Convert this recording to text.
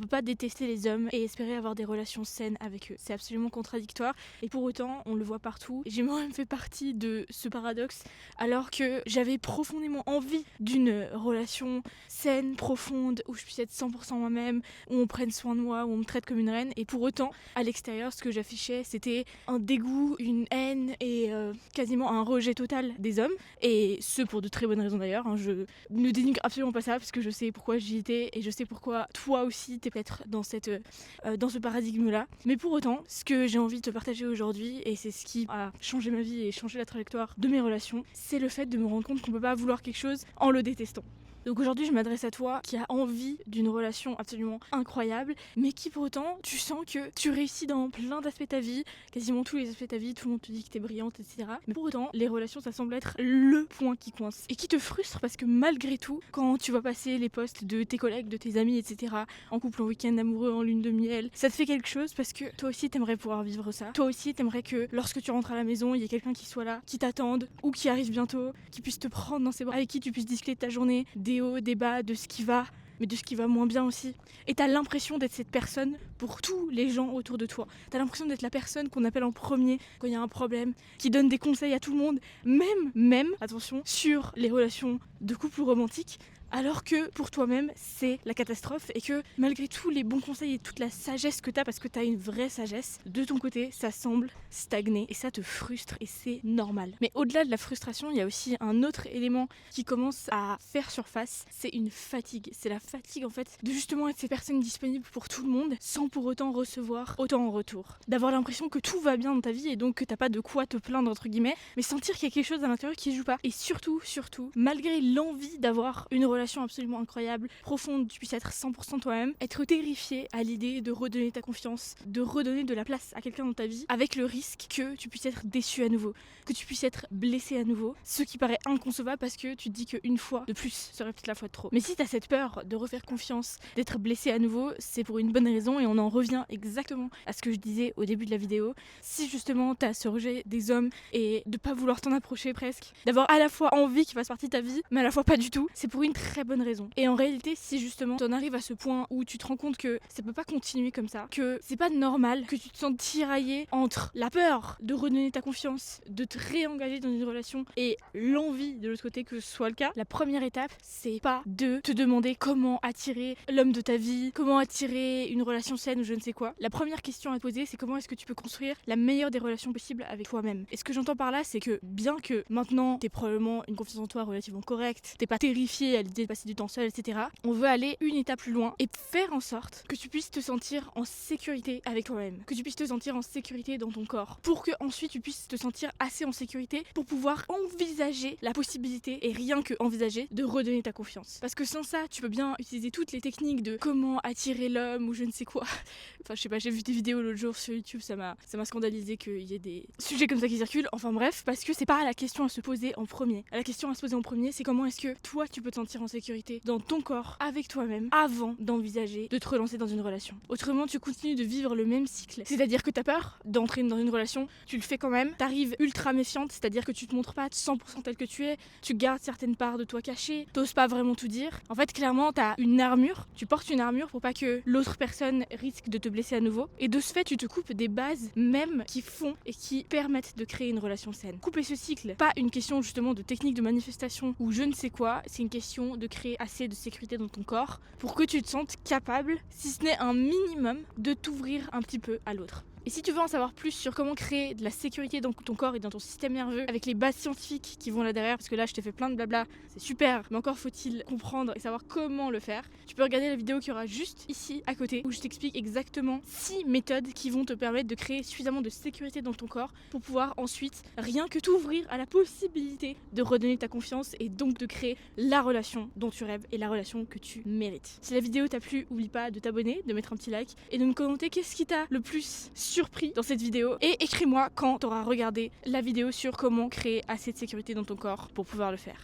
pas détester les hommes et espérer avoir des relations saines avec eux. C'est absolument contradictoire et pour autant on le voit partout. J'ai moi-même fait partie de ce paradoxe alors que j'avais profondément envie d'une relation saine, profonde, où je puisse être 100% moi-même, où on prenne soin de moi, où on me traite comme une reine. Et pour autant, à l'extérieur, ce que j'affichais, c'était un dégoût, une haine et quasiment un rejet total des hommes. Et ce pour de très bonnes raisons d'ailleurs. Je ne dénigre absolument pas ça parce que je sais pourquoi j'y étais et je sais pourquoi toi aussi t'es peut-être dans ce paradigme-là. Mais pour autant, ce que j'ai envie de te partager aujourd'hui, et c'est ce qui a changé ma vie et changé la trajectoire de mes relations, c'est le fait de me rendre compte qu'on peut pas vouloir quelque chose en le détestant. Donc aujourd'hui je m'adresse à toi qui a envie d'une relation absolument incroyable, mais qui pour autant tu sens que tu réussis dans plein d'aspects de ta vie, quasiment tous les aspects de ta vie, tout le monde te dit que t'es brillante, etc. Mais pour autant les relations ça semble être le point qui coince et qui te frustre parce que malgré tout, quand tu vas passer les posts de tes collègues, de tes amis, etc. en couple, en week-end amoureux, en lune de miel, ça te fait quelque chose parce que toi aussi t'aimerais pouvoir vivre ça. Toi aussi t'aimerais que lorsque tu rentres à la maison, il y ait quelqu'un qui soit là, qui t'attende ou qui arrive bientôt, qui puisse te prendre dans ses bras, avec qui tu puisses discuter de ta journée, des hauts, des bas, de ce qui va, mais de ce qui va moins bien aussi. Et t'as l'impression d'être cette personne pour tous les gens autour de toi. T'as l'impression d'être la personne qu'on appelle en premier quand il y a un problème, qui donne des conseils à tout le monde, même, attention, sur les relations de couple ou romantiques, alors que pour toi-même c'est la catastrophe et que malgré tous les bons conseils et toute la sagesse que t'as, parce que t'as une vraie sagesse, de ton côté ça semble stagner et ça te frustre et c'est normal. Mais au-delà de la frustration, il y a aussi un autre élément qui commence à faire surface, c'est une fatigue. C'est la fatigue en fait de justement être cette personne disponible pour tout le monde sans pour autant recevoir autant en retour. D'avoir l'impression que tout va bien dans ta vie et donc que t'as pas de quoi te plaindre entre guillemets, mais sentir qu'il y a quelque chose à l'intérieur qui joue pas. Et surtout, malgré l'envie d'avoir une relation absolument incroyable, profonde, tu puisses être 100% toi-même, être terrifié à l'idée de redonner ta confiance, de redonner de la place à quelqu'un dans ta vie, avec le risque que tu puisses être déçu à nouveau, que tu puisses être blessé à nouveau, ce qui paraît inconcevable parce que tu te dis qu'une fois de plus serait peut-être la fois de trop. Mais si t'as cette peur de refaire confiance, d'être blessé à nouveau, c'est pour une bonne raison et on en revient exactement à ce que je disais au début de la vidéo. Si justement t'as ce rejet des hommes et de pas vouloir t'en approcher presque, d'avoir à la fois envie qu'ils fassent partie de ta vie, mais à la fois pas du tout, c'est pour une très bonne raison. Et en réalité, si justement t'en arrives à ce point où tu te rends compte que ça peut pas continuer comme ça, que c'est pas normal, que tu te sens tiraillé entre la peur de redonner ta confiance, de te réengager dans une relation et l'envie de l'autre côté que ce soit le cas, la première étape, c'est pas de te demander comment attirer l'homme de ta vie, comment attirer une relation saine ou je ne sais quoi. La première question à te poser, c'est comment est-ce que tu peux construire la meilleure des relations possibles avec toi-même. Et ce que j'entends par là, c'est que bien que maintenant t'es probablement une confiance en toi relativement correcte, t'es pas terrifié à l'idée de passer du temps seul, etc. On veut aller une étape plus loin et faire en sorte que tu puisses te sentir en sécurité avec toi-même, que tu puisses te sentir en sécurité dans ton corps, pour que ensuite tu puisses te sentir assez en sécurité pour pouvoir envisager la possibilité, et rien que envisager, de redonner ta confiance. Parce que sans ça, tu peux bien utiliser toutes les techniques de comment attirer l'homme ou je ne sais quoi. Enfin, je sais pas, j'ai vu des vidéos l'autre jour sur YouTube, ça m'a scandalisé qu'il y ait des sujets comme ça qui circulent. Enfin bref, parce que c'est pas la question à se poser en premier. La question à se poser en premier, c'est comment est-ce que toi tu peux te sentir en sécurité dans ton corps, avec toi-même, avant d'envisager de te relancer dans une relation. Autrement, tu continues de vivre le même cycle. C'est-à-dire que t'as peur d'entrer dans une relation, tu le fais quand même, t'arrives ultra méfiante, c'est-à-dire que tu te montres pas 100% tel que tu es, tu gardes certaines parts de toi cachées, t'oses pas vraiment tout dire. En fait, clairement, t'as une armure, tu portes une armure pour pas que l'autre personne risque de te blesser à nouveau. Et de ce fait, tu te coupes des bases même qui font et qui permettent de créer une relation saine. Couper ce cycle, pas une question justement de technique de manifestation ou je ne sais quoi, c'est une question de créer assez de sécurité dans ton corps pour que tu te sentes capable, si ce n'est un minimum, de t'ouvrir un petit peu à l'autre. Et si tu veux en savoir plus sur comment créer de la sécurité dans ton corps et dans ton système nerveux avec les bases scientifiques qui vont là derrière, parce que là je t'ai fait plein de blabla, c'est super, mais encore faut-il comprendre et savoir comment le faire, tu peux regarder la vidéo qui aura juste ici à côté où je t'explique exactement 6 méthodes qui vont te permettre de créer suffisamment de sécurité dans ton corps pour pouvoir ensuite rien que t'ouvrir à la possibilité de redonner ta confiance et donc de créer la relation dont tu rêves et la relation que tu mérites. Si la vidéo t'a plu, oublie pas de t'abonner, de mettre un petit like et de me commenter qu'est-ce qui t'a le plus surpris dans cette vidéo et écris-moi quand t'auras regardé la vidéo sur comment créer assez de sécurité dans ton corps pour pouvoir le faire.